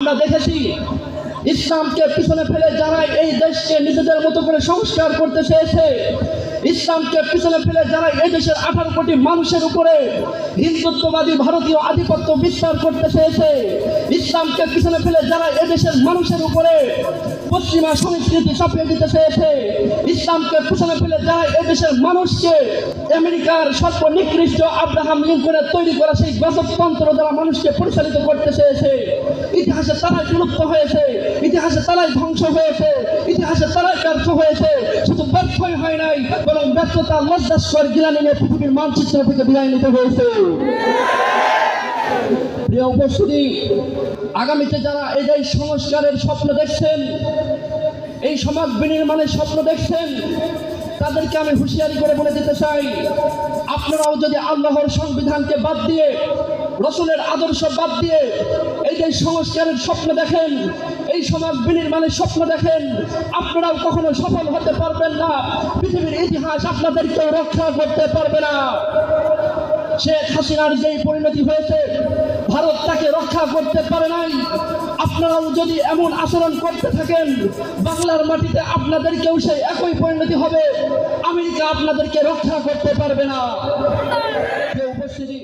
আমরা দেখেছি ইসলামকে পিছনে ফেলে যারা এই দেশকে নিজেদের মতো করে সংস্কার করতে চেয়েছে, ইসলামকে পিছনে ফেলে যারা এই দেশের 18 কোটি মানুষের উপরে হিন্দুত্ববাদী ভারতীয় আধিপত্য বিস্তার করতে চেয়েছে, ইসলামকে পিছনে ফেলে যারা এই দেশের মানুষের উপরে পশ্চিমা সংস্কৃতি চাপিয়ে দিতে চেয়েছে, ইসলামকে পিছনে ফেলে যারা এই দেশের মানুষকে আমেরিকার সর্বনিকৃষ্ট আব্রাহাম লিঙ্কনের তৈরি করা সেই গজবতন্ত্র দ্বারা মানুষকে পরিচালিত করতে চেয়েছে, ইতিহাসে তারাই বিলুপ্ত হয়েছে, ইতিহাসে তারাই ধ্বংস হয়েছে, ইতিহাসে তারাই ব্যর্থ হয়েছে। শুধু ব্যর্থই হয় নাই, বরং ব্যর্থতা লজ্জাস্কর গিলানি নিয়ে পৃথিবীর মানচিত্র থেকে বিদায় নিতে হয়েছে। প্রিয় উপস্থিতি, আগামীতে যারা এই যে সংস্কারের স্বপ্ন দেখছেন, এই সমাজ বিনির্মাণের স্বপ্ন দেখছেন, তাদেরকে আমি হুঁশিয়ারি করে বলে দিতে চাই, আপনারাও যদি আল্লাহর সংবিধানকে বাদ দিয়ে, রসুলের আদর্শ বাদ দিয়ে এই যে সংস্কারের স্বপ্ন দেখেন, এই সমাজ বিনির্মাণের স্বপ্ন দেখেন, আপনারাও কখনো সফল হতে পারবেন না। পৃথিবীর ইতিহাস আপনাদেরকে রক্ষা করতে পারবে না। শেখ হাসিনার যেই পরিণতি হয়েছে, ভারত তাকে রক্ষা করতে পারে নাই। আপনারাও যদি এমন আচরণ করতে থাকেন, বাংলার মাটিতে আপনাদেরকেও সেই একই পরিণতি হবে। আমেরিকা আপনাদেরকে রক্ষা করতে পারবে না। উপস্থিতি